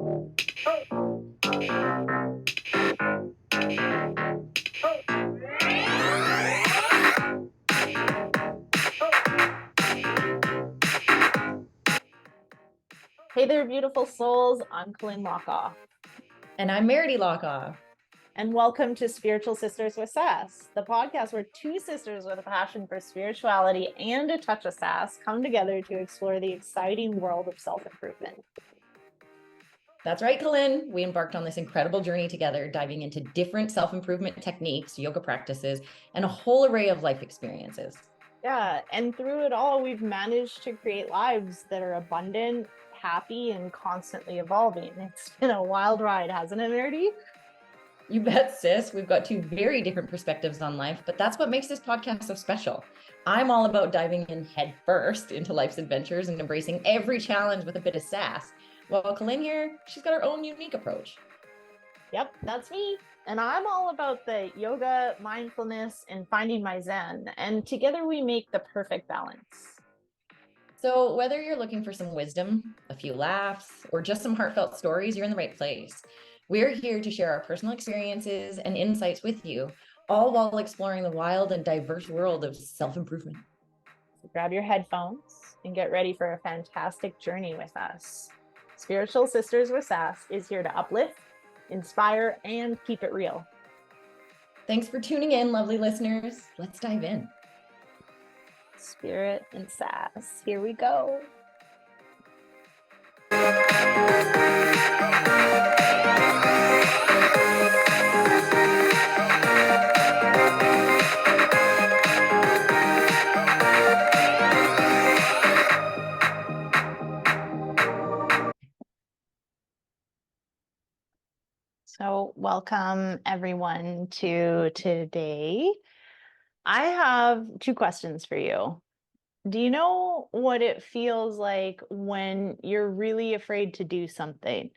Hey there, beautiful souls. I'm Colleen Lockoff. And I'm Meredy Lockoff. And welcome to Spiritual Sisters with Sass, the podcast where two sisters with a passion for spirituality and a touch of sass come together to explore the exciting world of self-improvement. That's right, Colleen. We embarked on this incredible journey together, diving into different self-improvement techniques, yoga practices, and a whole array of life experiences. Yeah, and through it all, we've managed to create lives that are abundant, happy, and constantly evolving. It's been a wild ride, hasn't it, Meredy? You bet, sis. We've got two very different perspectives on life, but that's what makes this podcast so special. I'm all about diving in head first into life's adventures and embracing every challenge with a bit of sass. While Colleen here, she's got her own unique approach. Yep, that's me. And I'm all about the yoga, mindfulness, and finding my zen. And together we make the perfect balance. So whether you're looking for some wisdom, a few laughs, or just some heartfelt stories, you're in the right place. We're here to share our personal experiences and insights with you, all while exploring the wild and diverse world of self-improvement. So grab your headphones and get ready for a fantastic journey with us. Spiritual Sisters with Sass is here to uplift, inspire, and keep it real. Thanks for tuning in, lovely listeners. Let's dive in. Spirit and sass. Here we go. So welcome everyone to today. I have two questions for you. Do you know what it feels like when you're really afraid to do something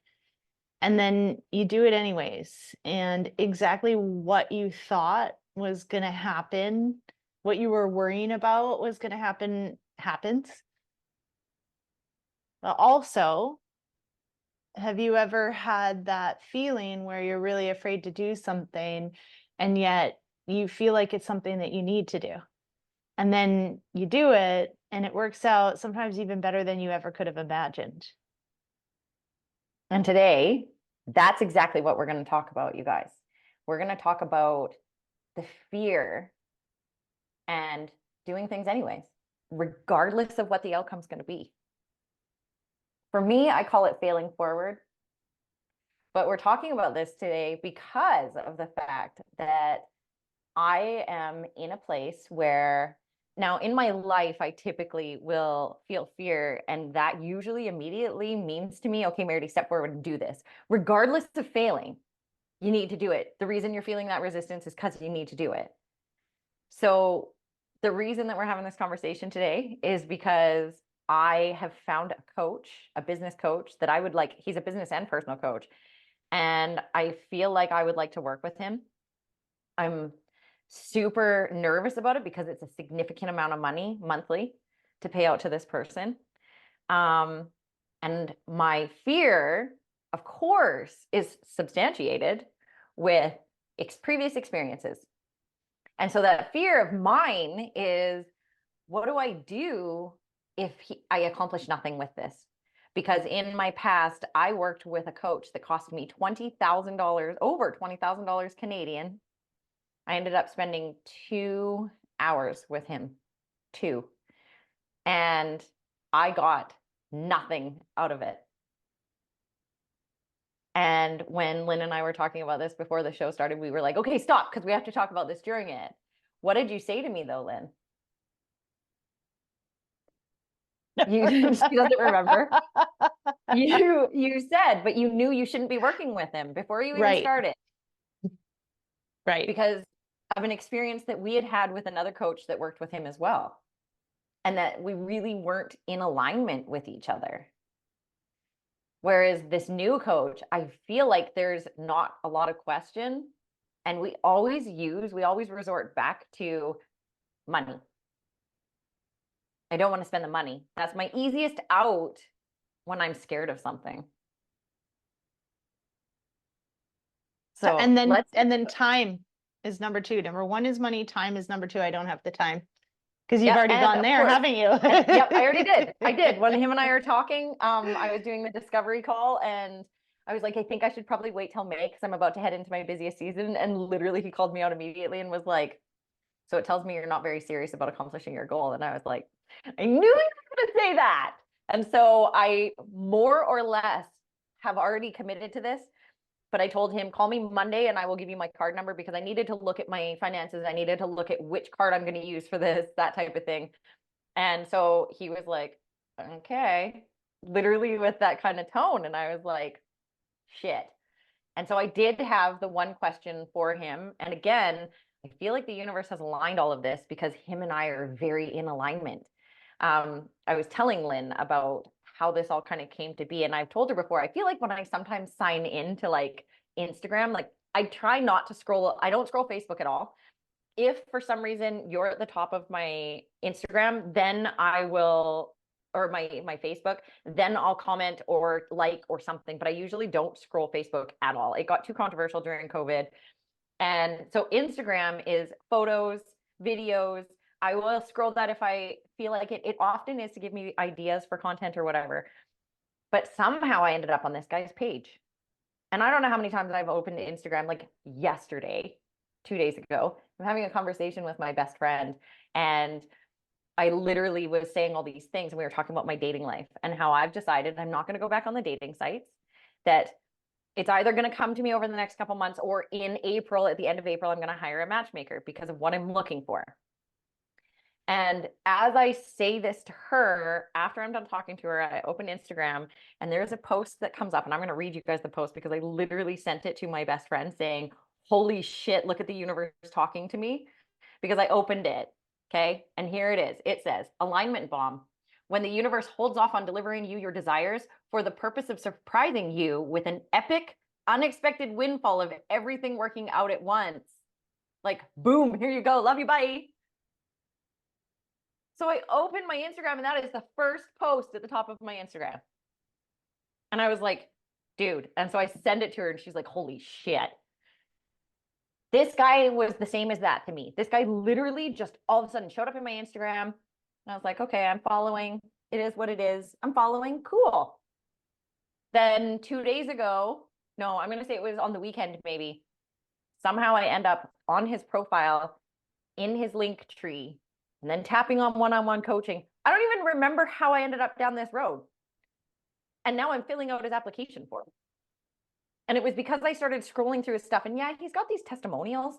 and then you do it anyways, and exactly what you thought was going to happen, what you were worrying about was going to happen, happens? But also, have you ever had that feeling where you're really afraid to do something and yet you feel like it's something that you need to do? And then you do it and it works out sometimes even better than you ever could have imagined. And today, that's exactly what we're going to talk about, you guys. We're going to talk about the fear and doing things anyways, regardless of what the outcome's going to be. For me, I call it failing forward. But we're talking about this today because of the fact that I am in a place where now in my life, I typically will feel fear. And that usually immediately means to me, okay, Meredy, step forward and do this. Regardless of failing, you need to do it. The reason you're feeling that resistance is because you need to do it. So the reason that we're having this conversation today is because I have found a coach, a business coach that I would like. He's a business and personal coach. And I feel like I would like to work with him. I'm super nervous about it because it's a significant amount of money monthly to pay out to this person. And my fear, of course, is substantiated with previous experiences. And so that fear of mine is, what do I do if I accomplish nothing with this? Because in my past, I worked with a coach that cost me $20,000, over $20,000 Canadian. I ended up spending 2 hours with him, 2. And I got nothing out of it. And when Lynn and I were talking about this before the show started, we were like, okay, stop, because we have to talk about this during it. What did you say to me though, Lynn? She doesn't remember. You said, but you knew you shouldn't be working with him before you even started. Right. Because of an experience that we had had with another coach that worked with him as well. And that we really weren't in alignment with each other. Whereas this new coach, I feel like there's not a lot of question. And we always resort back to money. I don't want to spend the money. That's my easiest out when I'm scared of something. So and let's then time is number two. Number one is money. Time is number two. I don't have the time because you've Yep, already and gone of there, course, haven't you? and yep, I already did. I did. When him and I were talking, I was doing the discovery call, and I was like, I think I should probably wait till May because I'm about to head into my busiest season. And literally, he called me out immediately and was like, "So it tells me you're not very serious about accomplishing your goal." And I was like, I knew he was going to say that. And so I more or less have already committed to this. But I told him, call me Monday and I will give you my card number because I needed to look at my finances. I needed to look at which card I'm going to use for this, that type of thing. And so he was like, okay, literally with that kind of tone. And I was like, shit. And so I did have the one question for him. And again, I feel like the universe has aligned all of this because him and I are very in alignment. I was telling Lynn about how this all kind of came to be. And I've told her before, I feel like when I sometimes sign into like Instagram, like I try not to scroll, I don't scroll Facebook at all. If for some reason you're at the top of my Instagram, then I will, or my Facebook, then I'll comment or like or something. But I usually don't scroll Facebook at all. It got too controversial during COVID. And so Instagram is photos, videos. I will scroll that if I feel like it. It often is to give me ideas for content or whatever. But somehow I ended up on this guy's page. And I don't know how many times I've opened Instagram, like yesterday, 2 days ago. I'm having a conversation with my best friend, and I literally was saying all these things, and we were talking about my dating life and how I've decided I'm not going to go back on the dating sites, that it's either going to come to me over the next couple months or in April, at the end of April, I'm going to hire a matchmaker because of what I'm looking for. And as I say this to her, after I'm done talking to her, I open Instagram and there's a post that comes up, and I'm going to read you guys the post because I literally sent it to my best friend saying, holy shit, look at the universe talking to me, because I opened it. Okay. And here it is. It says, alignment bomb. When the universe holds off on delivering you your desires for the purpose of surprising you with an epic, unexpected windfall of everything working out at once. Like, boom, here you go. Love you. Bye. So I opened my Instagram, and that is the first post at the top of my Instagram. And I was like, dude. And so I send it to her, and she's like, holy shit. This guy was the same as that to me. This guy literally just all of a sudden showed up in my Instagram. And I was like, okay, I'm following. It is what it is. I'm following. Cool. Then 2 days ago, no, I'm going to say it was on the weekend, maybe. Somehow I end up on his profile in his link tree and then tapping on one-on-one coaching. I don't even remember how I ended up down this road. And now I'm filling out his application form. And it was because I started scrolling through his stuff. And yeah, he's got these testimonials.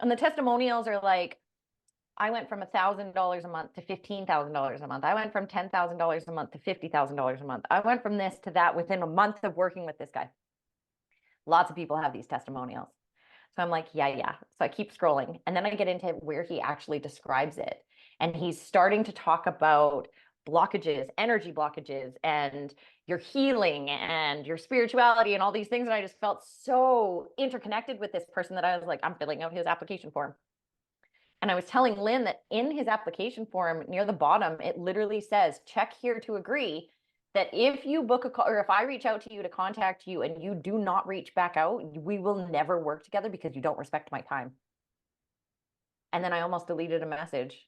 And the testimonials are like, I went from $1,000 a month to $15,000 a month. I went from $10,000 a month to $50,000 a month. I went from this to that within a month of working with this guy. Lots of people have these testimonials. So I'm like, yeah. So I keep scrolling. And then I get into where he actually describes it. And he's starting to talk about blockages, energy blockages, and your healing and your spirituality and all these things. And I just felt so interconnected with this person that I was like, I'm filling out his application form. And I was telling Lynn that in his application form near the bottom, it literally says, check here to agree that if you book a call, or if I reach out to you to contact you and you do not reach back out, we will never work together because you don't respect my time. And then I almost deleted a message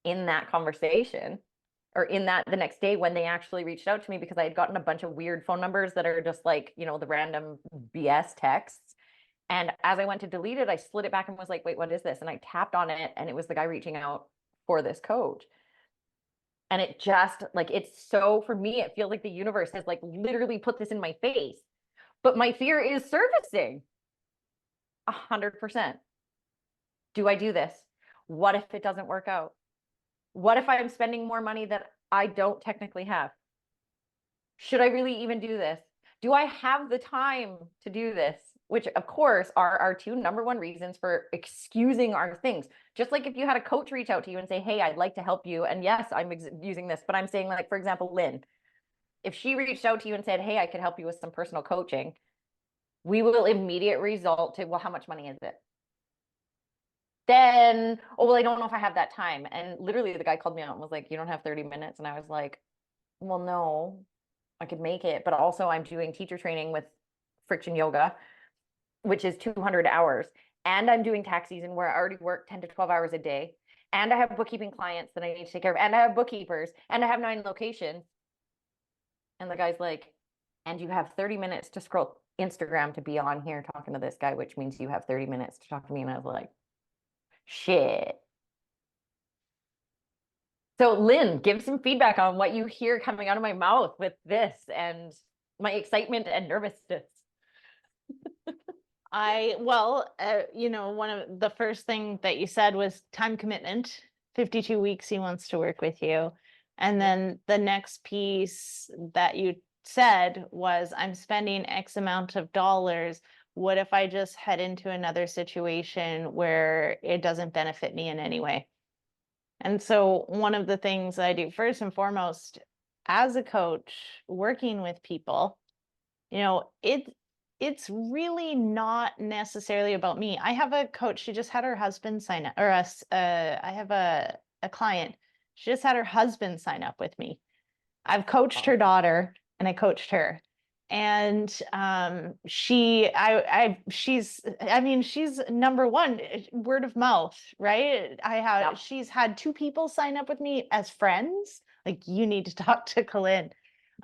in that conversation, or in that the next day when they actually reached out to me, because I had gotten a bunch of weird phone numbers that are just like, the random BS texts. And as I went to delete it, I slid it back and was like, wait, what is this? And I tapped on it, and it was the guy reaching out for this coach. And it just like, it's so, for me, it feels like the universe has like literally put this in my face. But my fear is surfacing 100%. Do I do this? What if it doesn't work out? What if I'm spending more money that I don't technically have? Should I really even do this? Do I have the time to do this? Which, of course, are our two number one reasons for excusing our things. Just like if you had a coach reach out to you and say, hey, I'd like to help you. And yes, I'm using this, but I'm saying, like, for example, Lynn, if she reached out to you and said, hey, I could help you with some personal coaching, we will immediate result to, well, how much money is it? Then, oh, well, I don't know if I have that time. And literally the guy called me out and was like, you don't have 30 minutes. And I was like, well, no, I could make it. But also I'm doing teacher training with friction yoga. which is 200 hours. And I'm doing tax season where I already work 10 to 12 hours a day. And I have bookkeeping clients that I need to take care of. And I have bookkeepers and I have 9 locations. And the guy's like, and you have 30 minutes to scroll Instagram to be on here talking to this guy, which means you have 30 minutes to talk to me. And I was like, shit. So Lynn, give some feedback on what you hear coming out of my mouth with this and my excitement and nervousness. One of the first thing that you said was time commitment. 52 weeks he wants to work with you. And then the next piece that you said was, I'm spending X amount of dollars. What if I just head into another situation where it doesn't benefit me in any way? And so one of the things I do first and foremost as a coach working with people, it's really not necessarily about me. I have a coach, she just had her husband sign up, or I have a client, she just had her husband sign up with me. I've coached her daughter and I coached her. And she's number one, word of mouth, right? She's had 2 people sign up with me as friends. Like, you need to talk to Colin.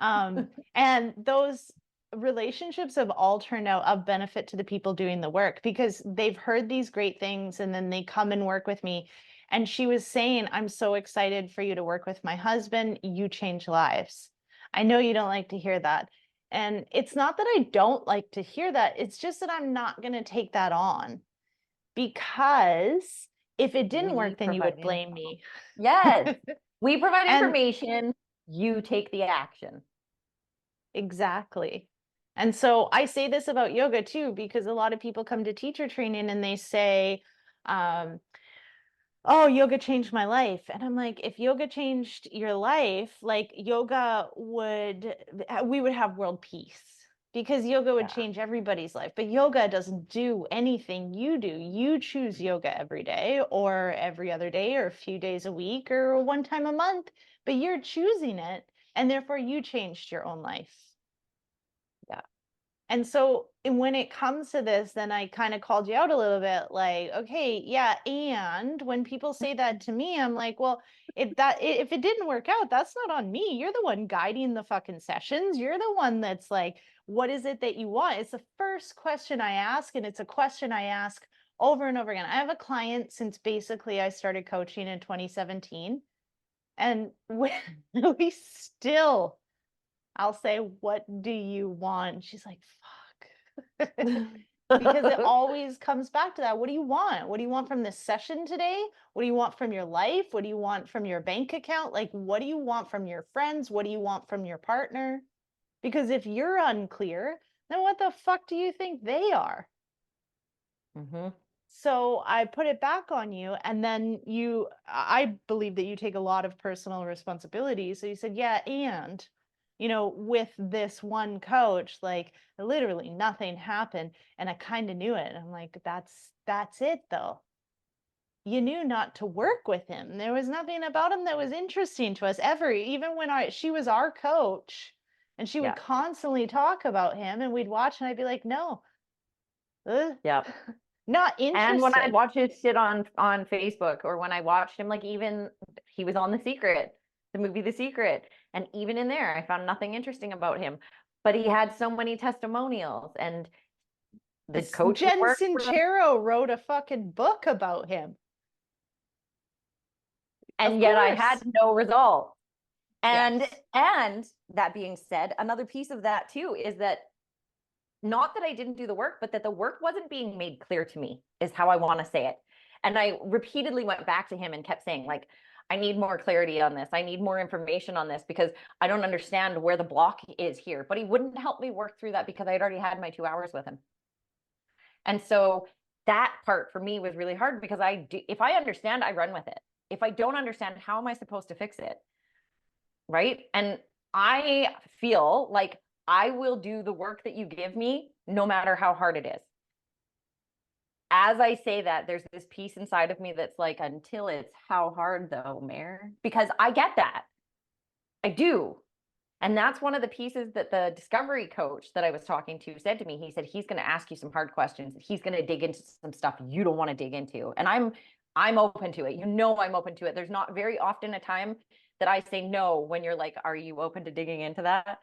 And those relationships have all turned out of benefit to the people doing the work because they've heard these great things and then they come and work with me. And she was saying, I'm so excited for you to work with my husband. You change lives. I know you don't like to hear that. And it's not that I don't like to hear that. It's just that I'm not going to take that on, because if it didn't work, then you would blame me. Yes. We provide And information. You take the action. exactly. And so I say this about yoga too, because a lot of people come to teacher training and they say, oh, yoga changed my life. And I'm like, if yoga changed your life, like we would have world peace, because yoga would change everybody's life. But yoga doesn't do anything you do. You choose yoga every day or every other day or a few days a week or one time a month, but you're choosing it. And therefore you changed your own life. Yeah. And so when it comes to this, then I kind of called you out a little bit, like, okay, yeah. And when people say that to me, I'm like, well, if it didn't work out, that's not on me. You're the one guiding the fucking sessions. You're the one that's like, what is it that you want? It's the first question I ask, and it's a question I ask over and over again. I have a client since basically I started coaching in 2017, and we still, I'll say, what do you want? She's like, fuck. Because it always comes back to that. What do you want? What do you want from this session today? What do you want from your life? What do you want from your bank account? Like, what do you want from your friends? What do you want from your partner? Because if you're unclear, then what the fuck do you think they are? Mm-hmm. So I put it back on you, and then I believe that you take a lot of personal responsibility. So you said, yeah, and with this one coach, like literally nothing happened, and I kind of knew it. I'm like, that's it though. You knew not to work with him. There was nothing about him that was interesting to us ever, even when she was our coach, and she would constantly talk about him, and we'd watch, and I'd be like, no. Yeah. Not interested. And when I watch his shit on Facebook, or when I watched him, like, even he was on The Secret, the movie The Secret, and even in there, I found nothing interesting about him. But he had so many testimonials, and the coach Jen Sincero wrote a fucking book about him. And yet I had no results. And that being said, another piece of that too is that, not that I didn't do the work, but that the work wasn't being made clear to me, is how I want to say it. And I repeatedly went back to him and kept saying, like, I need more clarity on this. I need more information on this, because I don't understand where the block is here. But he wouldn't help me work through that, because I had already had my 2 hours with him. And so that part for me was really hard, because if I understand, I run with it. If I don't understand, how am I supposed to fix it? Right? And I feel like I will do the work that you give me, no matter how hard it is. As I say that, there's this piece inside of me that's like, until it's how hard though, Mare? Because I get that. I do. And that's one of the pieces that the discovery coach that I was talking to said to me. He said he's going to ask you some hard questions. He's going to dig into some stuff you don't want to dig into. And I'm open to it. I'm open to it. There's not very often a time that I say no when you're like, are you open to digging into that?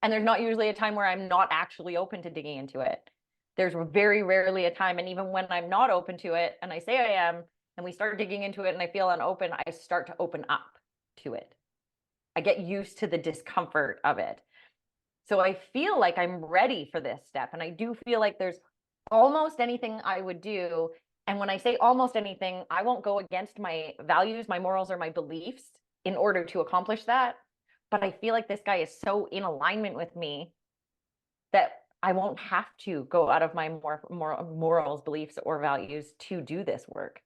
And there's not usually a time where I'm not actually open to digging into it. There's very rarely a time. And even when I'm not open to it and I say I am, and we start digging into it and I feel unopen, I start to open up to it. I get used to the discomfort of it. So I feel like I'm ready for this step. And I do feel like there's almost anything I would do. And when I say almost anything, I won't go against my values, my morals, or my beliefs in order to accomplish that. But I feel like this guy is so in alignment with me that I won't have to go out of my morals, beliefs, or values to do this work.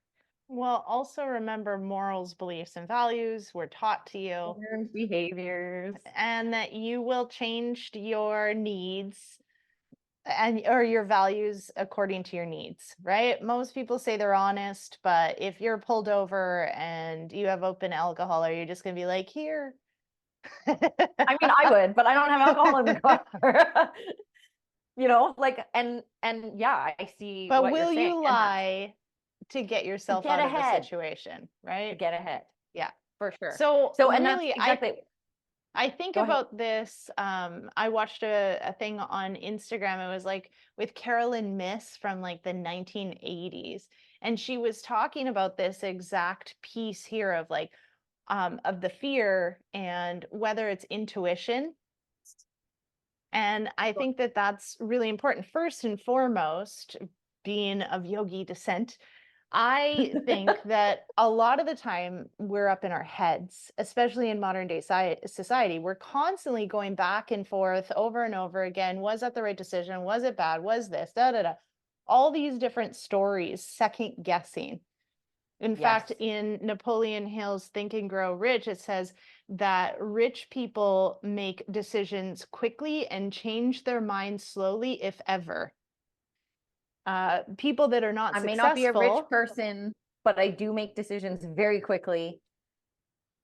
Well, also remember morals, beliefs, and values were taught to you, Behaviors. and that you will change your needs and or your values according to your needs, right? Most people say they're honest, but if you're pulled over and you have open alcohol, are you just gonna be like, here? I mean, I would, but I don't have alcohol in the car. Like, and yeah, I see But what you're will saying. you And lie to get to yourself get out of the ahead, situation, to right? get ahead, Yeah. for sure. So So, and that's really, exactly. I think Go ahead. about this. I watched a thing on Instagram. It was like with Carolyn Miss from like the 1980s. And she was talking about this exact piece here of like, of the fear and whether it's intuition. And I think that that's really important. First and foremost, being of yogi descent, I think that a lot of the time we're up in our heads, especially in modern day society. We're constantly going back and forth over and over again. Was that the right decision? Was it bad? Was this? Da da da. All these different stories, second guessing. In fact, Yes. in Napoleon Hill's Think and Grow Rich, it says that rich people make decisions quickly and change their minds slowly, if ever. People that are not I may not be a rich successful. person, but I do make decisions very quickly.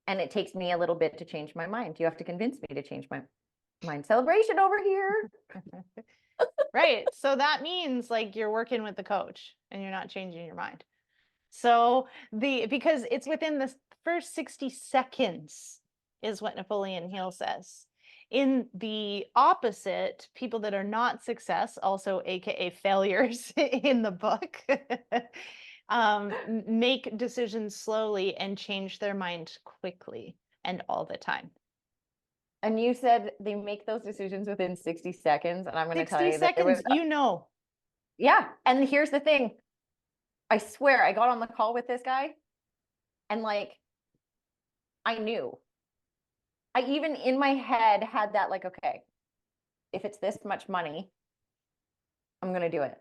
And it takes me a little bit to change my mind. You have to convince me to change my mind. Celebration over here. Right. So that means like you're working with the coach and you're not changing your mind. So because it's within the first 60 seconds is what Napoleon Hill says. In the opposite, people that are not success, also AKA failures in the book, make decisions slowly and change their mind quickly and all the time. And you said they make those decisions within 60 seconds. And I'm going to tell 60 you that there was, seconds, yeah. And here's the thing. I swear I got on the call with this guy and like, I knew. I even in my head had that like, okay, if it's this much money, I'm going to do it.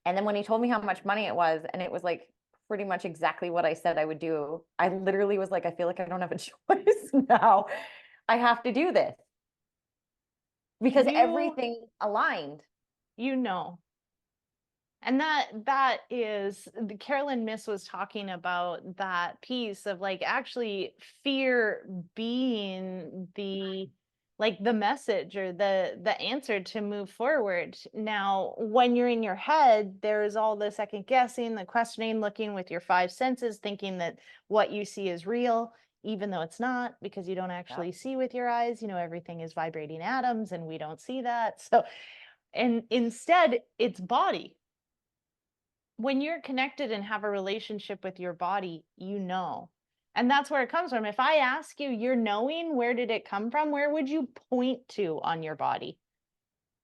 And then when he told me how much money it was, and it was like pretty much exactly what I said I would do, I literally was like, I feel like I don't have a choice now. I have to do this because everything aligned. you know. And that is Carolyn Miss was talking about that piece of like actually fear being the like the message or the answer to move forward. Now, when you're in your head, there's all the second guessing, the questioning, looking with your five senses, thinking that what you see is real, even though it's not, because you don't actually see with your eyes. Everything is vibrating atoms and we don't see that. So, and instead, it's body. When you're connected and have a relationship with your body, and that's where it comes from. If I ask you, you're knowing, where did it come from? Where would you point to on your body?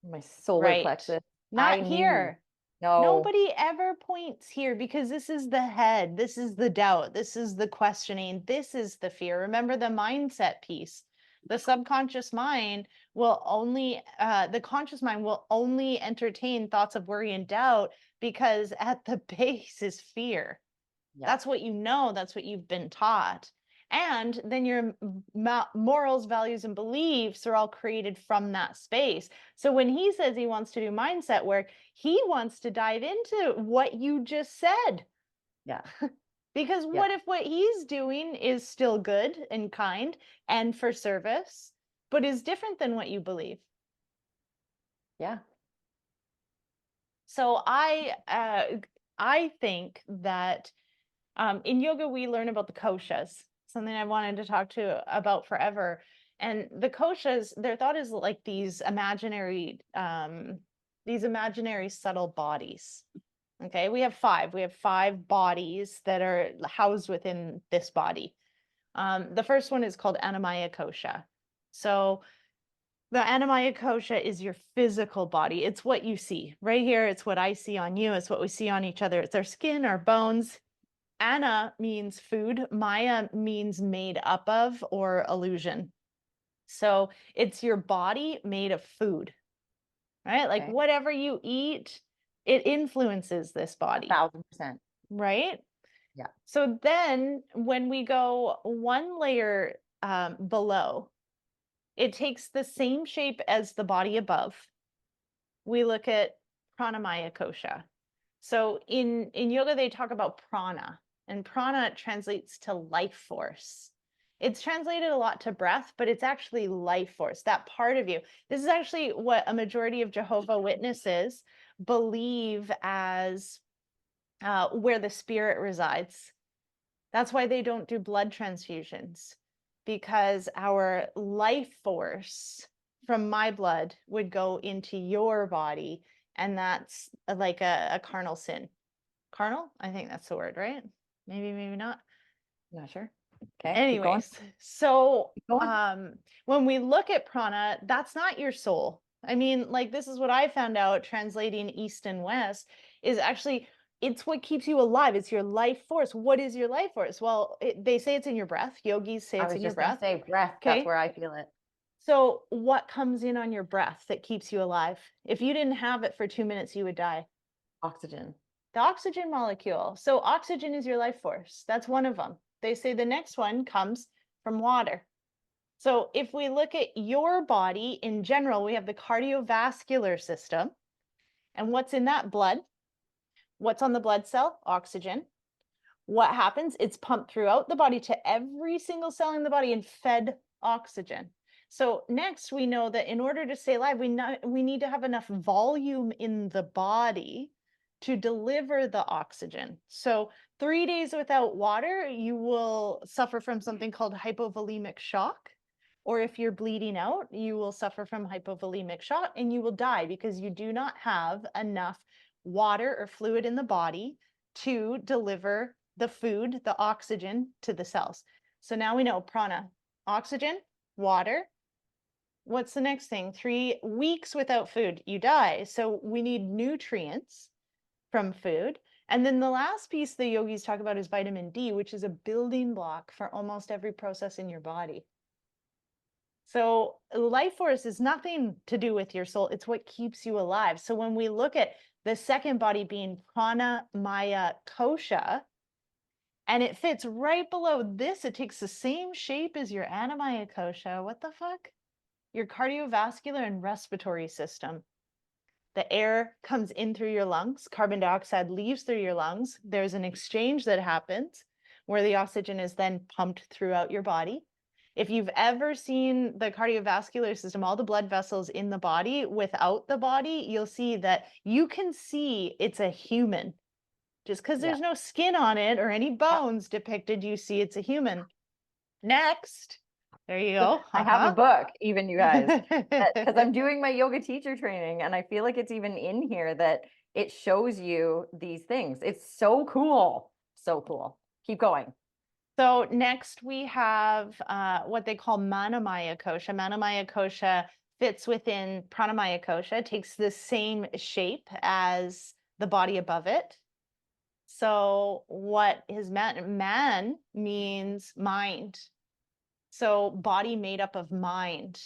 My solar plexus. Not here. No. Nobody ever points here because this is the head. This is the doubt. This is the questioning. This is the fear. Remember the mindset piece. The subconscious mind will only, the conscious mind will only entertain thoughts of worry and doubt because at the base is fear. Yeah. That's what you know. That's what you've been taught. And then your morals, values, and beliefs are all created from that space. So when he says he wants to do mindset work, he wants to dive into what you just said. Yeah. Because what if what he's doing is still good and kind and for service, but is different than what you believe. Yeah. So I think that in yoga we learn about the koshas, something I wanted to talk to about forever. And the koshas, their thought is like these imaginary subtle bodies. Okay, we have five. We have five bodies that are housed within this body. The first one is called Annamaya kosha. So the Annamaya kosha is your physical body. It's what you see right here. It's what I see on you. It's what we see on each other. It's our skin, our bones. Anna means food. Maya means made up of or illusion. So it's your body made of food, right? Like Okay. whatever you eat, it influences this body, 1,000%. right? Yeah. So then when we go one layer below, it takes the same shape as the body above. We look at pranamaya kosha. So in yoga, they talk about prana, and prana translates to life force. It's translated a lot to breath, but it's actually life force, that part of you. This is actually what a majority of Jehovah Witnesses believe as where the spirit resides. That's why they don't do blood transfusions, because our life force from my blood would go into your body, and that's like a carnal sin. Carnal? I think that's the word, right? Maybe, maybe not. Not sure. Okay. Keep going. Anyways, so Keep going. when we look at prana, that's not your soul. I mean, like this is what I found out translating East and West is actually it's what keeps you alive. It's your life force. What is your life force? Well, they say it's in your breath. Yogis say I it's was in your just going to breath. say breath. That's Okay. where I feel it. So what comes in on your breath that keeps you alive? If you didn't have it for 2 minutes, you would die. Oxygen. The oxygen molecule. So oxygen is your life force. That's one of them. They say the next one comes from water. So if we look at your body in general, we have the cardiovascular system. And what's in that? Blood. What's on the blood cell? Oxygen. What happens? It's pumped throughout the body to every single cell in the body and fed oxygen. So next we know that in order to stay alive, we need to have enough volume in the body to deliver the oxygen. So 3 days without water, you will suffer from something called hypovolemic shock. Or if you're bleeding out, you will suffer from hypovolemic shock and you will die because you do not have enough water or fluid in the body to deliver the food, the oxygen to the cells. So now we know prana, oxygen, water. What's the next thing? 3 weeks without food, you die. So we need nutrients from food. And then the last piece the yogis talk about is vitamin D, which is a building block for almost every process in your body. So life force is nothing to do with your soul. It's what keeps you alive. So when we look at the second body being prana maya kosha, and it fits right below this, it takes the same shape as your Annamaya kosha. What the fuck? Your cardiovascular and respiratory system. The air comes in through your lungs, carbon dioxide leaves through your lungs. There's an exchange that happens where the oxygen is then pumped throughout your body. If you've ever seen the cardiovascular system, all the blood vessels in the body without the body, you'll see that you can see it's a human. Just because Yeah. there's no skin on it or any bones depicted, you see it's a human. Next. There you go. I have a book, even you guys, because I'm doing my yoga teacher training, and I feel like it's even in here that it shows you these things. It's so cool. So cool. Keep going. So next we have what they call Manamaya kosha. Manamaya kosha fits within Pranamaya kosha, takes the same shape as the body above it. So what is man? Man means mind. So body made up of mind.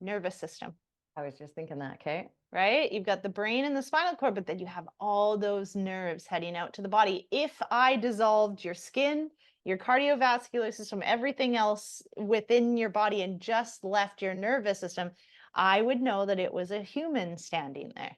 Nervous system. I was just thinking that, okay? Right? You've got the brain and the spinal cord, but then you have all those nerves heading out to the body. If I dissolved your skin, your cardiovascular system, everything else within your body and just left your nervous system, I would know that it was a human standing there.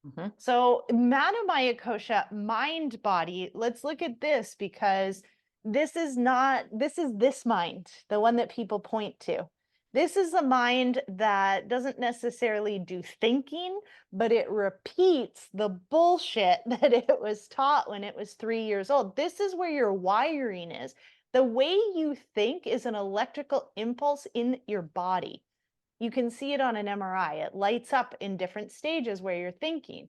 Mm-hmm. So Manamaya kosha, mind body, let's look at this because this is this mind, the one that people point to. This is a mind that doesn't necessarily do thinking, but it repeats the bullshit that it was taught when it was 3 years old. This is where your wiring is. The way you think is an electrical impulse in your body. You can see it on an MRI. It lights up in different stages where you're thinking,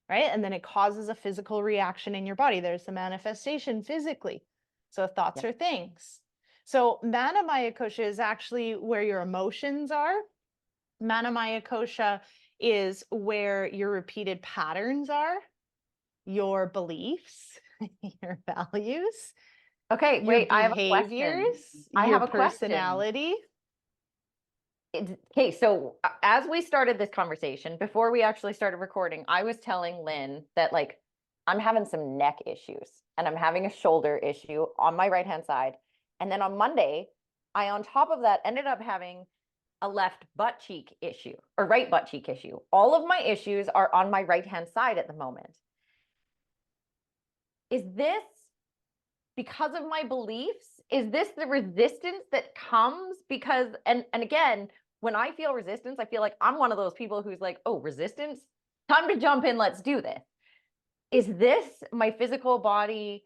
right? And then it causes a physical reaction in your body. There's the manifestation physically. So thoughts Yep. are things. So Manamaya Kosha is actually where your emotions are. Manamaya Kosha is where your repeated patterns are, your beliefs, your values, Okay, your wait, I have a question. behaviors, I your have a question. personality. Okay, so as we started this conversation, before we actually started recording, I was telling Lynn that like I'm having some neck issues and I'm having a shoulder issue on my right hand side. And then on Monday, I on top of that ended up having a left butt cheek issue or right butt cheek issue. All of my issues are on my right hand side at the moment. Is this because of my beliefs? Is this the resistance that comes because and again, when I feel resistance, I feel like I'm one of those people who's like, oh, resistance, time to jump in, let's do this. Is this my physical body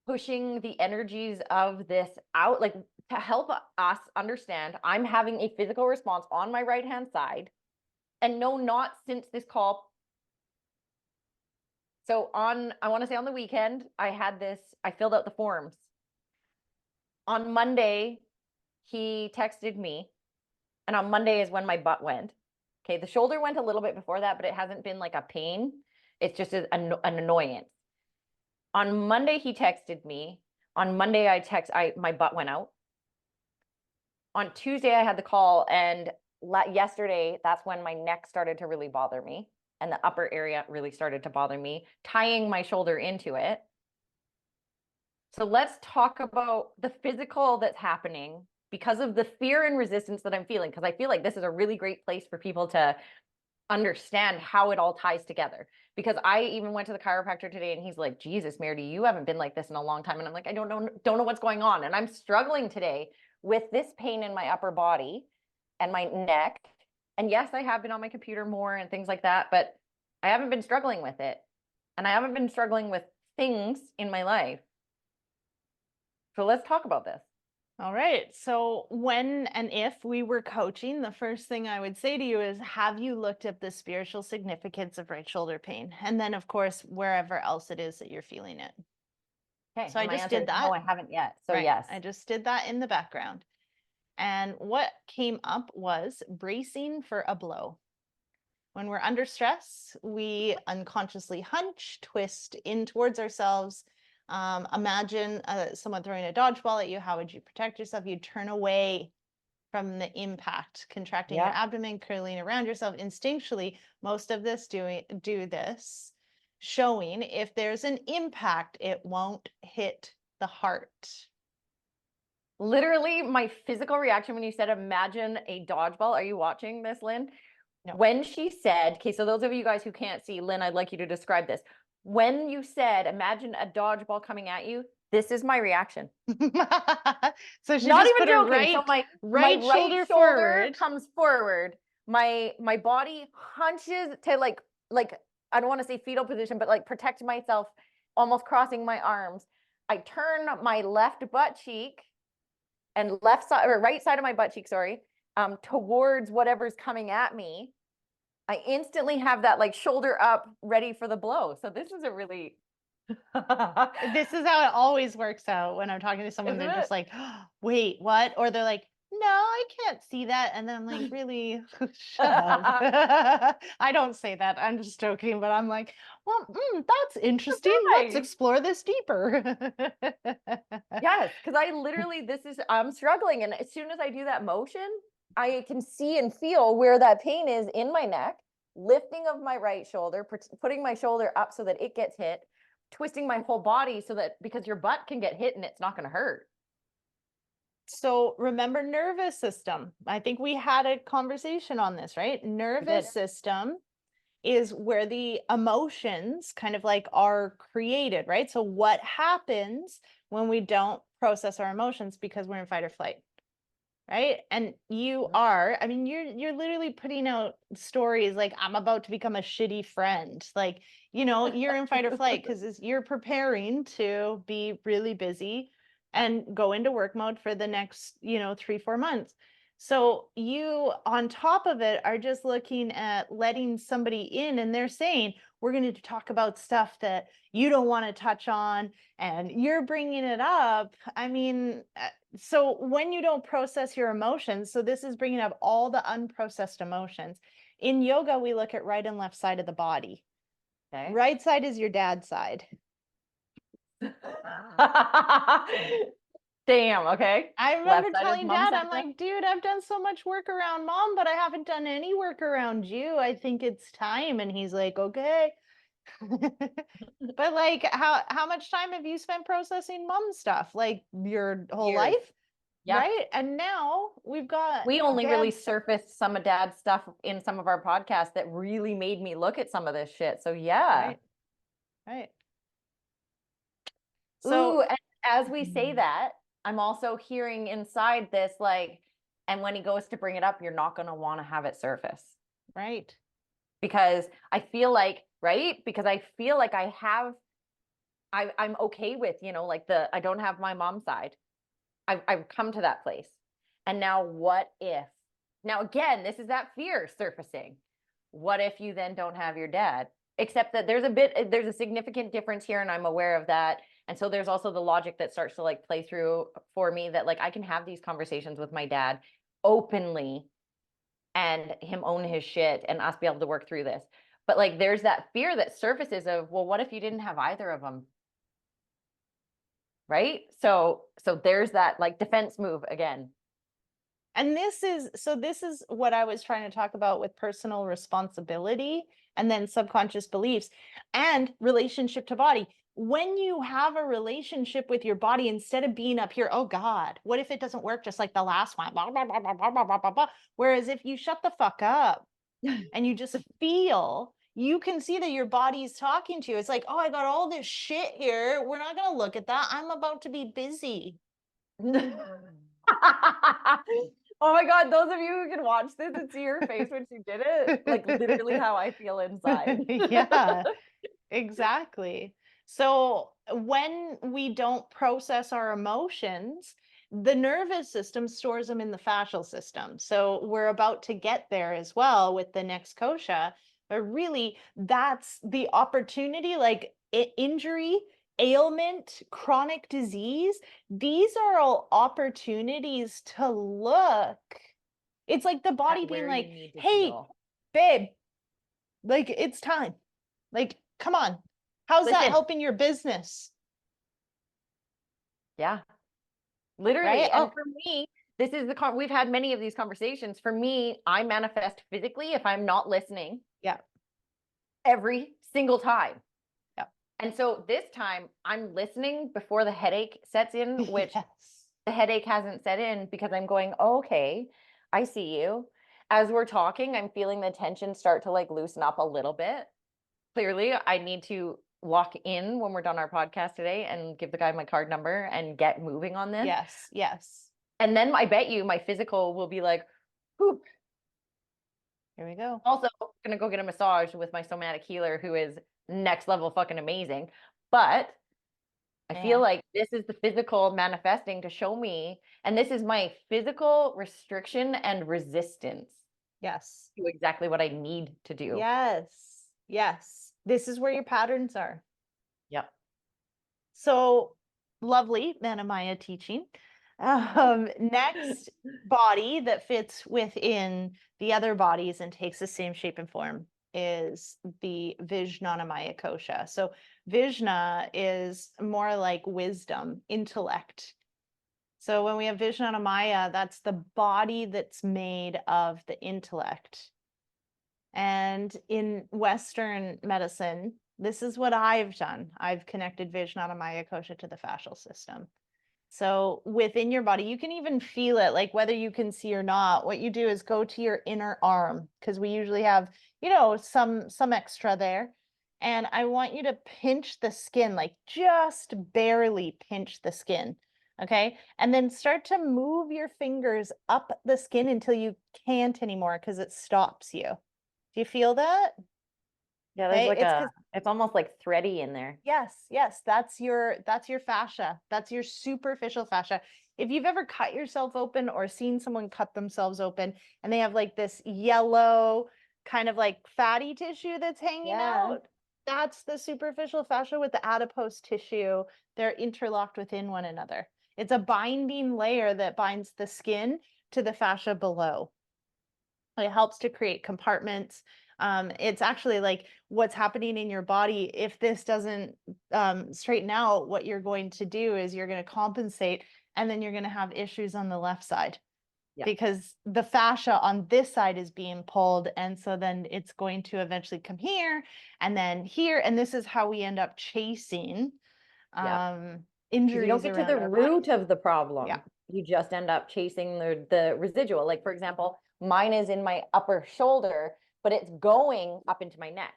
pushing the energies of this out? Like to help us understand, I'm having a physical response on my right hand side. And no, not since this call. So I want to say on the weekend, I filled out the forms. On Monday, he texted me, and on Monday is when my butt went. Okay, the shoulder went a little bit before that, but it hasn't been like a pain. It's just an annoyance. On Monday, he texted me. On Monday, my butt went out. On Tuesday, I had the call, and yesterday, that's when my neck started to really bother me, and the upper area really started to bother me, tying my shoulder into it. So let's talk about the physical that's happening because of the fear and resistance that I'm feeling, because I feel like this is a really great place for people to understand how it all ties together. Because I even went to the chiropractor today and he's like, Jesus, Mary, you haven't been like this in a long time. And I'm like, I don't know what's going on. And I'm struggling today with this pain in my upper body and my neck. And yes, I have been on my computer more and things like that, but I haven't been struggling with it. And I haven't been struggling with things in my life. So let's talk about this. All right. So when and if we were coaching, the first thing I would say to you is, have you looked at the spiritual significance of right shoulder pain? And then, of course, wherever else it is that you're feeling it. Okay. So I just did that. No, I haven't yet. So right. yes. I just did that in the background. And what came up was bracing for a blow. When we're under stress, we unconsciously hunch, twist in towards ourselves. Imagine someone throwing a dodgeball at you. How would you protect yourself? You'd turn away from the impact, contracting your abdomen, curling around yourself instinctually. Most of this do this, showing if there's an impact, it won't hit the heart. Literally, my physical reaction when you said, imagine a dodgeball. Are you watching this, Lynn? No. When she said, okay, so those of you guys who can't see, Lynn, I'd like you to describe this. When you said, imagine a dodgeball coming at you, this is my reaction. So she not just even put joking. her So my right shoulder forward. comes forward. My body hunches to like I don't want to say fetal position, but like protect myself, almost crossing my arms. I turn my left butt cheek and left side or right side of my butt cheek, sorry, towards whatever's coming at me. I instantly have that like shoulder up ready for the blow. So this is a really This is how it always works out when I'm talking to someone. Isn't They're just it? like, oh, wait, what? Or they're like, no, I can't see that. And then I'm like, really? Shut up. I don't say that. I'm just joking, but I'm like, well, that's interesting. Let's Right. explore this deeper. Yes, because I literally, I'm struggling. And as soon as I do that motion, I can see and feel where that pain is in my neck, lifting of my right shoulder, putting my shoulder up so that it gets hit, twisting my whole body so that because your butt can get hit and it's not going to hurt. So remember nervous system. I think we had a conversation on this, right? Nervous system is where the emotions kind of like are created, right? So what happens when we don't process our emotions because we're in fight or flight? Right? And you are, I mean, you're literally putting out stories like I'm about to become a shitty friend. Like, you're in fight or flight because you're preparing to be really busy and go into work mode for the next, 3, 4 months. So you, on top of it, are just looking at letting somebody in and they're saying, we're going to talk about stuff that you don't want to touch on and you're bringing it up. I mean, so when you don't process your emotions, so this is bringing up all the unprocessed emotions. In yoga, we look at right and left side of the body. Okay. Right side is your dad's side. Damn, okay. I Left remember side is telling mom's dad, side I'm then? like, dude, I've done so much work around mom, but I haven't done any work around you. I think it's time. And he's like, okay. But like, how much time have you spent processing mom stuff? Like your whole Years. life? Yeah. Right? And now we've got We only really dad's surfaced some of dad's stuff in some of our podcasts that really made me look at some of this shit. So yeah. right. Right. Ooh, So and as we say that, I'm also hearing inside this like, and when he goes to bring it up, you're not going to want to have it surface. right. Because I feel like, right? Because I feel like I'm okay with, like I don't have my mom's side. I've come to that place. And now what if? Now again, this is that fear surfacing. What if you then don't have your dad? Except that there's a significant difference here, and I'm aware of that. And so there's also the logic that starts to like play through for me that like I can have these conversations with my dad openly and him own his shit and us be able to work through this. But like there's that fear that surfaces of, well, what if you didn't have either of them? Right? So there's that like defense move again. And this is what I was trying to talk about with personal responsibility and then subconscious beliefs and relationship to body. When you have a relationship with your body, instead of being up here, oh God, what if it doesn't work just like the last one? Blah, blah, blah, blah, blah, blah, blah, blah. Whereas if you shut the fuck up and you just feel, you can see that your body's talking to you. It's like, oh, I got all this shit here. We're not going to look at that. I'm about to be busy. Oh my God, those of you who can watch this and see your face when she did it, like literally how I feel inside. Yeah, exactly. So when we don't process our emotions, the nervous system stores them in the fascial system. So we're about to get there as well with the next kosha. But really, that's the opportunity, like injury, ailment, chronic disease. These are all opportunities to look. It's like the body At being where you like, need to hey, heal. babe, like it's time. Like, come on. How's that Listen, helping your business? yeah, literally. Right? And Oh, for me, this is we've had many of these conversations. For me, I manifest physically if I'm not listening yeah. every single time. Yeah. And so this time I'm listening before the headache sets in, which Yes. the headache hasn't set in because I'm going, oh, okay, I see you. As we're talking, I'm feeling the tension start to like loosen up a little bit. Clearly, I need to lock in when we're done our podcast today and give the guy my card number and get moving on this. Yes. Yes. And then I bet you my physical will be like, whoop. Here we go. Also, gonna go get a massage with my somatic healer who is next level fucking amazing. But I feel Man. like this is the physical manifesting to show me, and this is my physical restriction and resistance Yes. to exactly what I need to do. Yes. Yes. This is where your patterns are. Yep. So lovely, Manamaya teaching. Next body that fits within the other bodies and takes the same shape and form is the Vijnanamaya kosha. So Vijna is more like wisdom, intellect. So when we have Vijnanamaya, that's the body that's made of the intellect. And in Western medicine, this is what I've done. I've connected Vijnanamaya kosha to the fascial system. So within your body, you can even feel it, like whether you can see or not. What you do is go to your inner arm, because we usually have, some extra there. And I want you to pinch the skin, like just barely pinch the skin. Okay. And then start to move your fingers up the skin until you can't anymore because it stops you. Do you feel that? Yeah, there's Okay. like It's because it's almost like thready in there. yes, that's your fascia. That's your superficial fascia. If you've ever cut yourself open or seen someone cut themselves open and they have like this yellow kind of like fatty tissue that's hanging Yeah. out, that's the superficial fascia with the adipose tissue. They're interlocked within one another. It's a binding layer that binds the skin to the fascia below. It helps to create compartments. It's actually like what's happening in your body. If this doesn't straighten out, what you're going to do is you're going to compensate, and then you're going to have issues on the left side Yeah. because the fascia on this side is being pulled. And so then it's going to eventually come here and then here. And this is how we end up chasing Yeah. Because you don't injuries get to around the our body. root of the Yeah. problem. You just end up chasing the residual. Like, for example, mine is in my upper shoulder, but it's going up into my neck.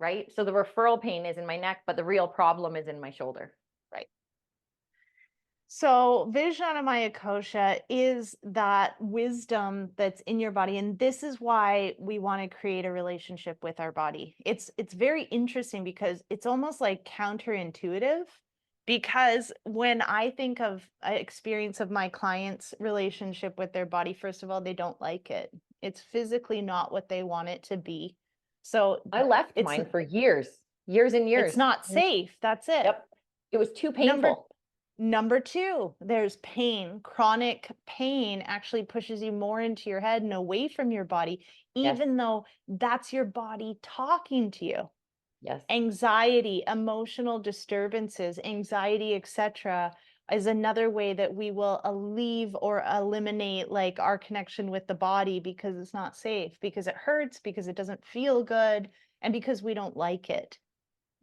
Right? So the referral pain is in my neck, but the real problem is in my shoulder. Right. So Vijnanamaya Kosha is that wisdom that's in your body. And this is why we want to create a relationship with our body. It's very interesting because it's almost like counterintuitive. Because when I think of an experience of my clients' relationship with their body, first of all, they don't like it. It's physically not what they want it to be. So I left it's mine for years and years. it's not safe. That's it. Yep. It was too Number painful. Number two, there's pain. Chronic pain actually pushes you more into your head and away from your body, Yes. even though that's your body talking to you. Yes. Anxiety, emotional disturbances, anxiety, etc., is another way that we will leave or eliminate like our connection with the body because it's not safe, because it hurts, because it doesn't feel good, and because we don't like it.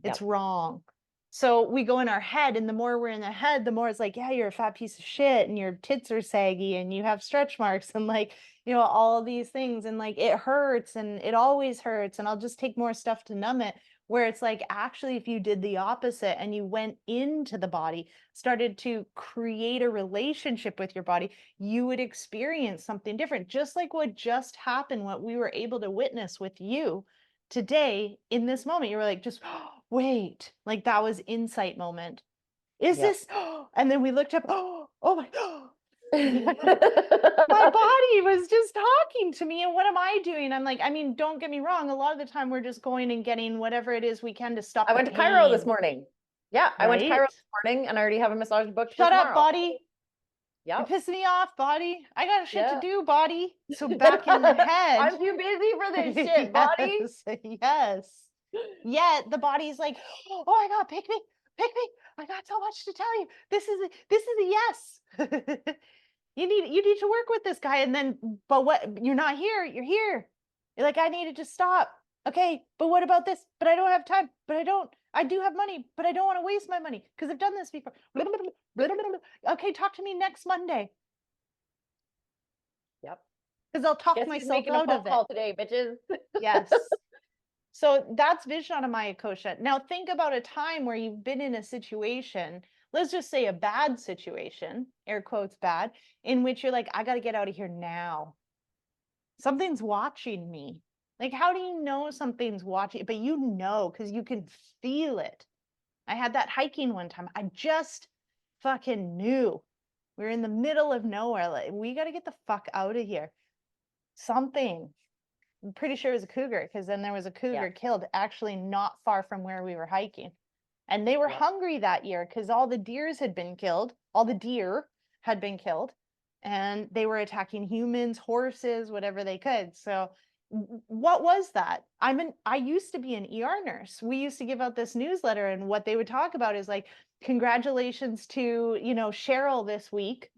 It's Yep. wrong. So we go in our head, and the more we're in the head, the more it's like, yeah, you're a fat piece of shit, and your tits are saggy, and you have stretch marks, and like, all of these things, and like it hurts, and it always hurts, and I'll just take more stuff to numb it. Where it's like, actually, if you did the opposite and you went into the body, started to create a relationship with your body, you would experience something different. Just like what just happened, what we were able to witness with you today in this moment. You were like, just wait, like that was insight moment. Is Yep. this? And then we looked up. Oh my God. My body was just talking to me. And what am I doing? I'm like, I mean, don't get me wrong. A lot of the time we're just going and getting whatever it is we can to stop I the went to Cairo this pain. morning. Yeah, I went to Cairo Right? this morning and I already have a massage booked for Shut up, tomorrow. body. You're Yep. pissing me off, body. I got shit to Yeah. do, body. So back in the head. I'm too busy for this shit, body. Yes. Yet the body's like, oh my God, pick me. I got so much to tell you. This is a yes. You need to work with this guy. And then, but what, you're not here, you're here. You're like, I need to just stop. Okay, but what about this? But I don't have time. I do have money, but I don't want to waste my money because I've done this before. Okay, talk to me next Monday. Yep. Because I'll talk Guess who's myself making a out phone of it. call today, bitches? Yes. So that's Vijnanamaya Kosha. Now think about a time where you've been in a situation, let's just say a bad situation, air quotes bad, in which you're like, I got to get out of here now. Something's watching me. Like, how do you know something's watching? But you know, because you can feel it. I had that hiking one time. I just fucking knew. We were in the middle of nowhere. Like, we got to get the fuck out of here. Something. I'm pretty sure it was a cougar because then there was a cougar killed actually not far from where we were hiking. And they were hungry that year because all the deers had been killed. All the deer had been killed. And they were attacking humans, horses, whatever they could. So what was that? I used to be an ER nurse. We used to give out this newsletter, and what they would talk about is like, congratulations to, Cheryl this week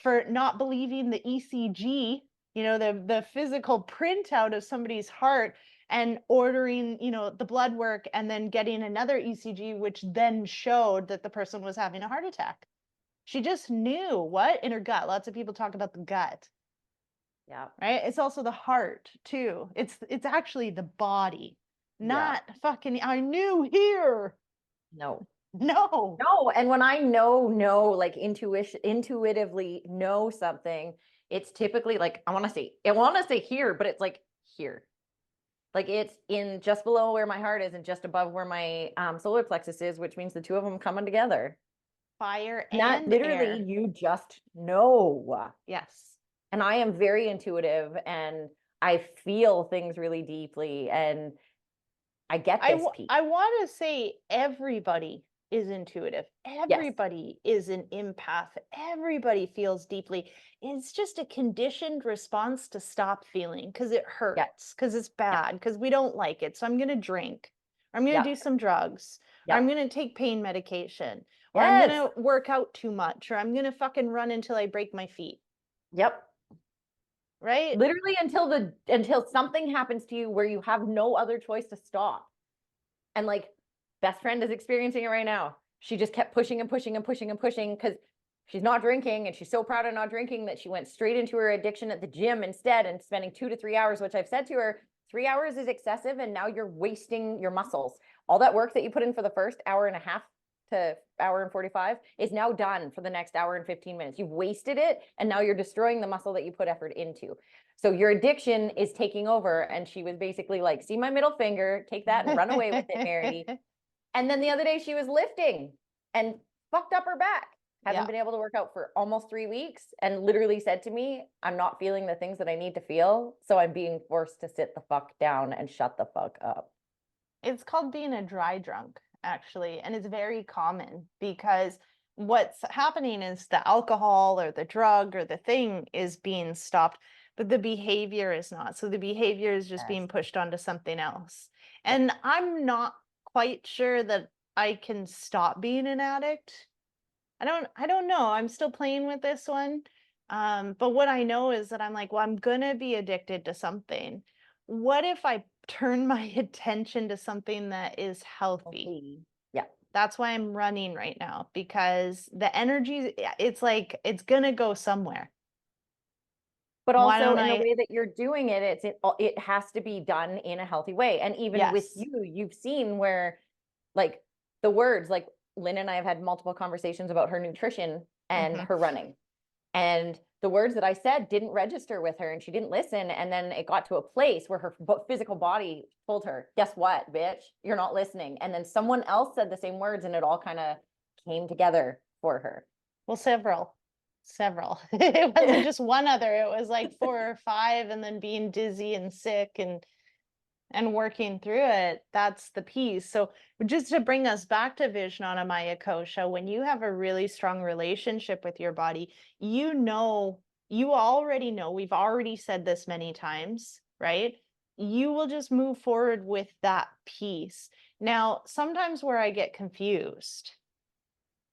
for not believing the ECG, the physical printout of somebody's heart, and ordering, the blood work and then getting another ECG, which then showed that the person was having a heart attack. She just knew what in her gut. Lots of people talk about the gut, Yeah. right? It's also the heart too. It's actually the body, not fucking I knew here. No. No. No, and when I like intuitively know something, it's typically like I want to say here, but it's like here. Like it's in just below where my heart is and just above where my solar plexus is, which means the two of them coming together. Fire And that and literally air. you just know. Yes. And I am very intuitive and I feel things really deeply and I get this piece. I want to say everybody is intuitive. Yes. Everybody is an empath. Everybody feels deeply. It's just a conditioned response to stop feeling because it hurts, because it's bad, because we don't like it. So I'm going to drink, or I'm going to do some drugs, or I'm going to take pain medication, or I'm going to work out too much, or I'm going to fucking run until I break my feet. Yep. Right? Literally until something happens to you where you have no other choice to stop. And like best friend is experiencing it right now. She just kept pushing and pushing and pushing and pushing because she's not drinking and she's so proud of not drinking that she went straight into her addiction at the gym instead and spending 2 to 3 hours, which I've said to her, 3 hours is excessive and now you're wasting your muscles. All that work that you put in for the first hour and a half to hour and 45 is now done for the next hour and 15 minutes. You've wasted it and now you're destroying the muscle that you put effort into. So your addiction is taking over. And she was basically like, see my middle finger, take that and run away with it, Mary. And then the other day she was lifting and fucked up her back. Haven't been able to work out for almost 3 weeks and literally said to me, I'm not feeling the things that I need to feel. So I'm being forced to sit the fuck down and shut the fuck up. It's called being a dry drunk, actually. And it's very common because what's happening is the alcohol or the drug or the thing is being stopped, but the behavior is not. So the behavior is just being pushed onto something else. And I'm not quite sure that I can stop being an addict. I don't know. I'm still playing with this one. But what I know is that I'm like, well, I'm gonna be addicted to something. What if I turn my attention to something that is healthy? Yeah. That's why I'm running right now, because the energy, it's like it's gonna go somewhere. But also in the way that you're doing it, it has to be done in a healthy way. And even with you, you've seen where like the words, like Lynn and I have had multiple conversations about her nutrition and her running. And the words that I said didn't register with her and she didn't listen. And then it got to a place where her physical body told her, guess what, bitch, you're not listening. And then someone else said the same words and it all kind of came together for her. Well, several. It wasn't just one other. It was like 4 or 5 and then being dizzy and sick and working through it. That's the piece. So just to bring us back to Vijnana Maya Kosha, when you have a really strong relationship with your body, you already know, we've already said this many times, right? You will just move forward with that piece. Now, sometimes where I get confused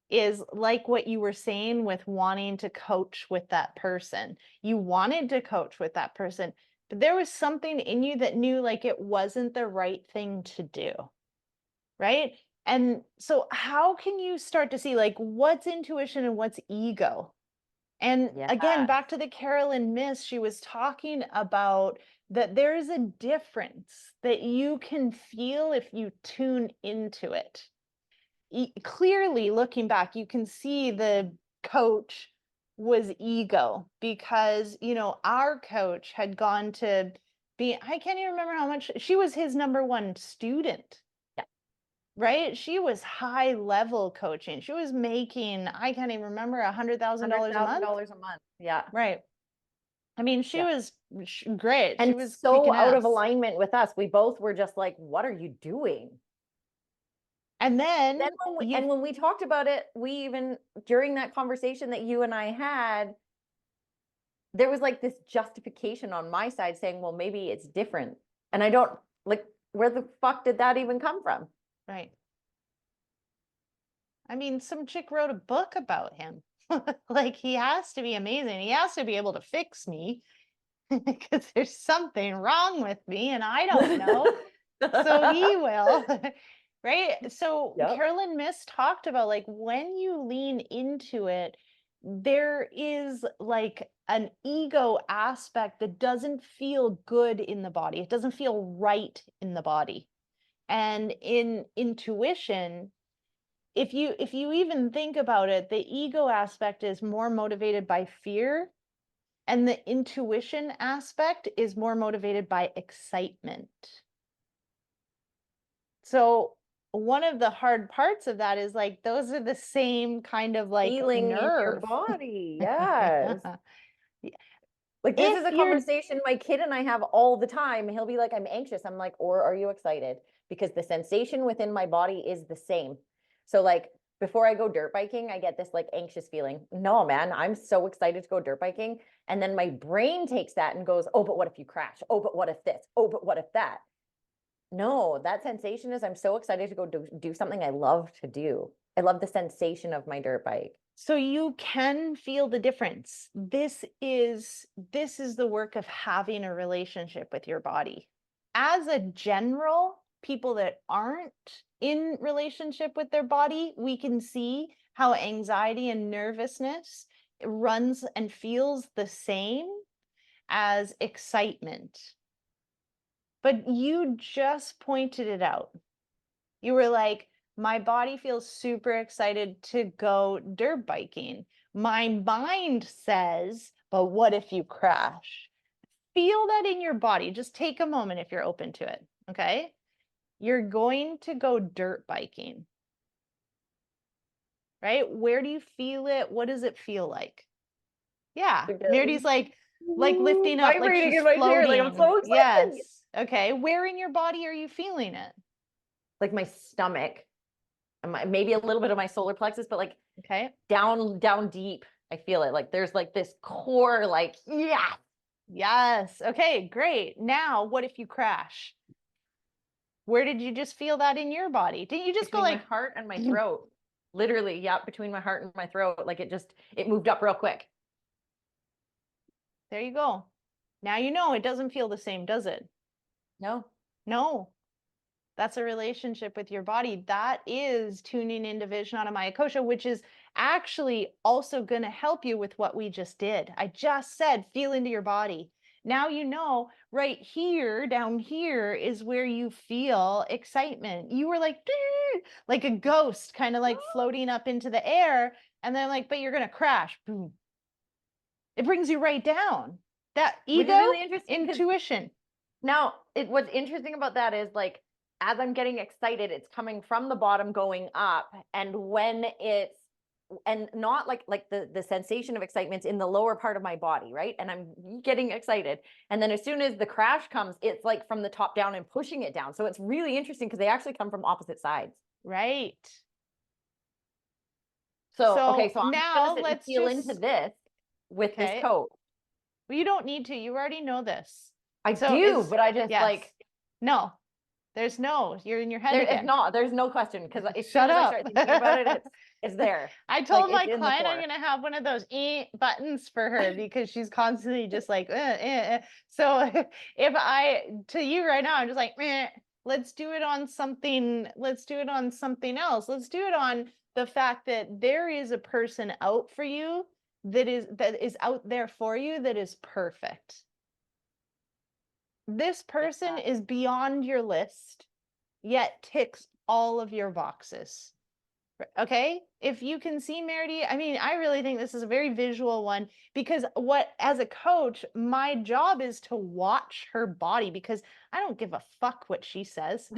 is like what you were saying with wanting to coach with that person. You wanted to coach with that person, but there was something in you that knew like it wasn't the right thing to do. Right? And so how can you start to see like what's intuition and what's ego? And again, back to the Carolyn Miss, she was talking about that there is a difference that you can feel if you tune into it. Clearly looking back, you can see the coach was ego because, our coach had gone to I can't even remember how much she was his number one student. Yeah. Right? She was high level coaching. She was making, I can't even remember, $100,000 a month. $100,000 a month. Yeah. Right. I mean, she was great. And she was so out of alignment with us. We both were just like, what are you doing? And then when we talked about it, we even during that conversation that you and I had, there was like this justification on my side saying, well, maybe it's different. And I don't like, where the fuck did that even come from? Right. I mean, some chick wrote a book about him. Like he has to be amazing. He has to be able to fix me. because there's something wrong with me and I don't know. So he will. Right. So Yep. Carolyn Miss talked about like when you lean into it, there is like an ego aspect that doesn't feel good in the body. It doesn't feel right in the body. And in intuition, if you even think about it, the ego aspect is more motivated by fear, and the intuition aspect is more motivated by excitement. So one of the hard parts of that is like those are the same kind of like Feeling in your nerve. body. Yes. Like this is If a you're conversation my kid and I have all the time. He'll be like, I'm anxious. I'm like, or are you excited? Because the sensation within my body is the same. So like before I go dirt biking, I get this like anxious feeling. No, man, I'm so excited to go dirt biking. And then my brain takes that and goes, oh, but what if you crash? Oh, but what if this? Oh, but what if that? No, that sensation is I'm so excited to go do something I love to do. I love the sensation of my dirt bike. So you can feel the difference. This is the work of having a relationship with your body. As a general, people that aren't in relationship with their body, we can see how anxiety and nervousness runs and feels the same as excitement. But you just pointed it out. You were like, my body feels super excited to go dirt biking. My mind says, but what if you crash? Feel that in your body. Just take a moment if you're open to it. Okay. You're going to go dirt biking, right? Where do you feel it? What does it feel like? Yeah. Meredith's like lifting up, like Vibrating she's in my chair, like I'm floating. so excited. Yes. Okay. Where in your body are you feeling it? Like my stomach, and maybe a little bit of my solar plexus, but like Okay. down deep, I feel it. Like there's like this core, like yeah. Yes. Okay, great. Now, what if you crash? Where did you just feel that in your body? Didn't you just Between go my like, heart and my throat. Literally, yeah, between my heart and my throat. Like it moved up real quick. there you go. Now you know it doesn't feel the same, does it? No. No. That's a relationship with your body. That is tuning into Vijnana Kosha, which is actually also going to help you with what we just did. I just said, feel into your body. Now you know right here, down here is where you feel excitement. You were like a ghost, kind of like floating up into the air. And then like, but you're going to crash. Boom. It brings you right down. That Which is ego, really interesting. intuition. Now, what's interesting about that is like as I'm getting excited, it's coming from the bottom going up. And when it's and not like the sensation of excitement's in the lower part of my body, right? And I'm getting excited. And then as soon as the crash comes, it's like from the top down and pushing it down. So it's really interesting because they actually come from opposite sides. Right. So So okay, so I'm just gonna now sit and let's feel into just, this with this okay. coat. Well, you don't need to. You already know this. I So do, but I just yes. like No, there's no, you're in your head there again. is not. There's no question because as soon Shut as I up. start thinking about it, it's there. I told Like my it's in the client I'm core. going to have one of those buttons for her because she's constantly just like, So to you right now, I'm just like, let's do it on something. Let's do it on something else. Let's do it on the fact that there is a person out for you that is out there for you that is perfect. This person is beyond your list, yet ticks all of your boxes. Okay. If you can see Meredy, I mean, I really think this is a very visual one because as a coach, my job is to watch her body because I don't give a fuck what she says.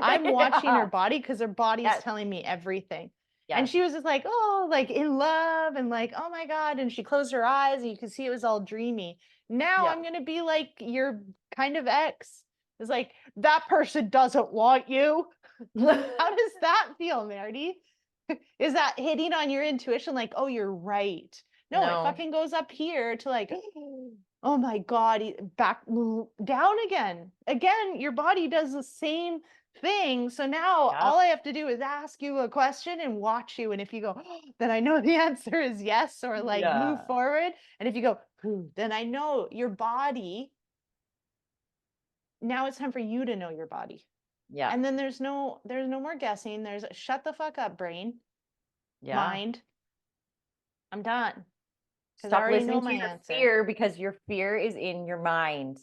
I'm watching her body because her body's telling me everything. And she was just like, oh, like in love and like, oh my God. And she closed her eyes and you could see it was all dreamy. Now I'm going to be like your kind of ex. It's like, that person doesn't want you. How does that feel, Meredy? Is that hitting on your intuition? Like, oh, you're right. No, it fucking goes up here to like, oh my God, back down again. Again, your body does the same thing. So now Yep. all I have to do is ask you a question and watch you. And if you go, "Oh," then I know the answer is yes, or like move Yeah. forward. And if you go, "Ooh," then I know your body. Now it's time for you to know your body. Yeah. And then there's no more guessing. There's shut the fuck up, brain, Yeah. mind. I'm done. Because I Stop already know listening to my your answer. fear, because your fear is in your mind.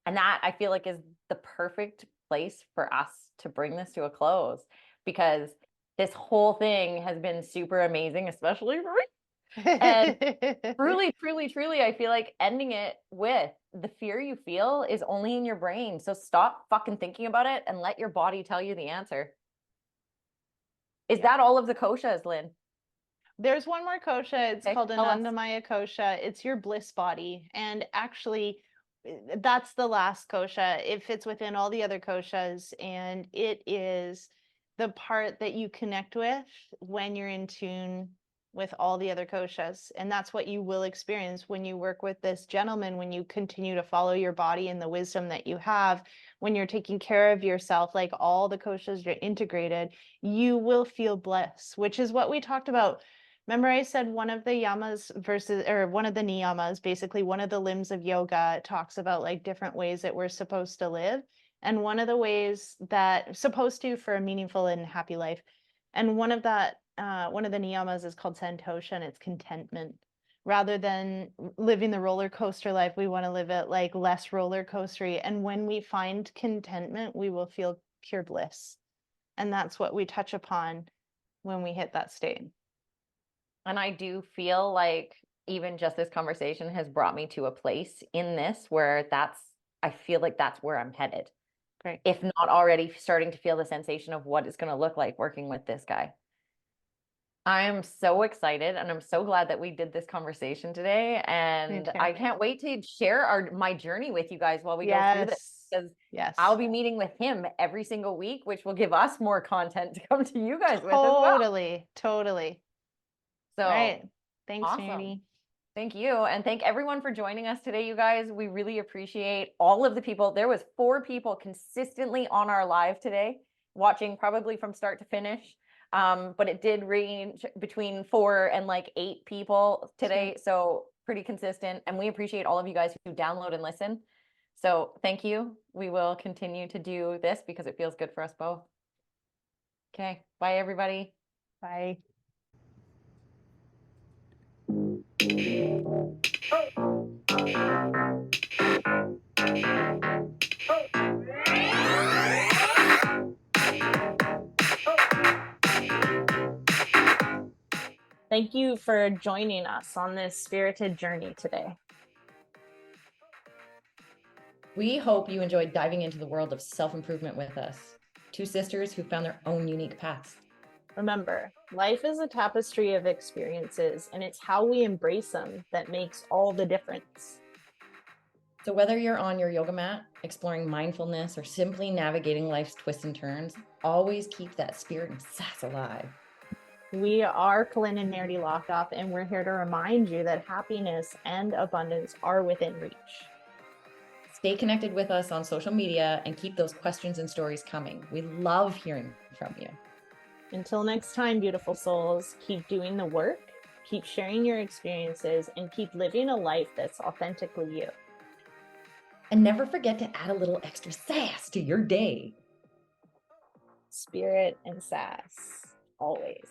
And that, I feel like, is the perfect place for us to bring this to a close, because this whole thing has been super amazing, especially for me. And truly, truly, truly, I feel like ending it with the fear you feel is only in your brain. So stop fucking thinking about it and let your body tell you the answer. Is that all of the koshas, Lynn? There's one more kosha. It's Okay, called tell us. Anandamaya kosha. It's your bliss body. And actually, that's the last kosha. It fits within all the other koshas. And it is the part that you connect with when you're in tune with all the other koshas. And that's what you will experience when you work with this gentleman, when you continue to follow your body and the wisdom that you have, when you're taking care of yourself, like all the koshas are integrated, you will feel bliss, which is what we talked about. Remember, I said one of the yamas versus, or one of the niyamas, basically one of the limbs of yoga talks about like different ways that we're supposed to live. And one of the ways that supposed to for a meaningful and happy life. And one of the niyamas is called santosha, and it's contentment. Rather than living the roller coaster life, we want to live it like less roller coastery. And when we find contentment, we will feel pure bliss. And that's what we touch upon when we hit that state. And I do feel like even just this conversation has brought me to a place in this where I feel like that's where I'm headed. Great. If not already starting to feel the sensation of what it's going to look like working with this guy. I am so excited, and I'm so glad that we did this conversation today. And I can't wait to share my journey with you guys while we go through this, because I'll be meeting with him every single week, which will give us more content to come to you guys with as well. Totally. So, all right. Thanks, awesome. Mary. Thank you. And thank everyone for joining us today, you guys. We really appreciate all of the people. There was 4 people consistently on our live today, watching probably from start to finish. But it did range between 4 and like 8 people today. So pretty consistent. And we appreciate all of you guys who download and listen. So thank you. We will continue to do this because it feels good for us both. Okay. Bye, everybody. Bye. Thank you for joining us on this spirited journey today. We hope you enjoyed diving into the world of self-improvement with us. 2 sisters who found their own unique paths. Remember, life is a tapestry of experiences, and it's how we embrace them that makes all the difference. So whether you're on your yoga mat, exploring mindfulness, or simply navigating life's twists and turns, always keep that spirit and sass alive. We are Colin and Nerdy Lockoff, and we're here to remind you that happiness and abundance are within reach. Stay connected with us on social media and keep those questions and stories coming. We love hearing from you. Until next time, beautiful souls, keep doing the work, keep sharing your experiences, and keep living a life that's authentically you. And never forget to add a little extra sass to your day. Spirit and sass, always.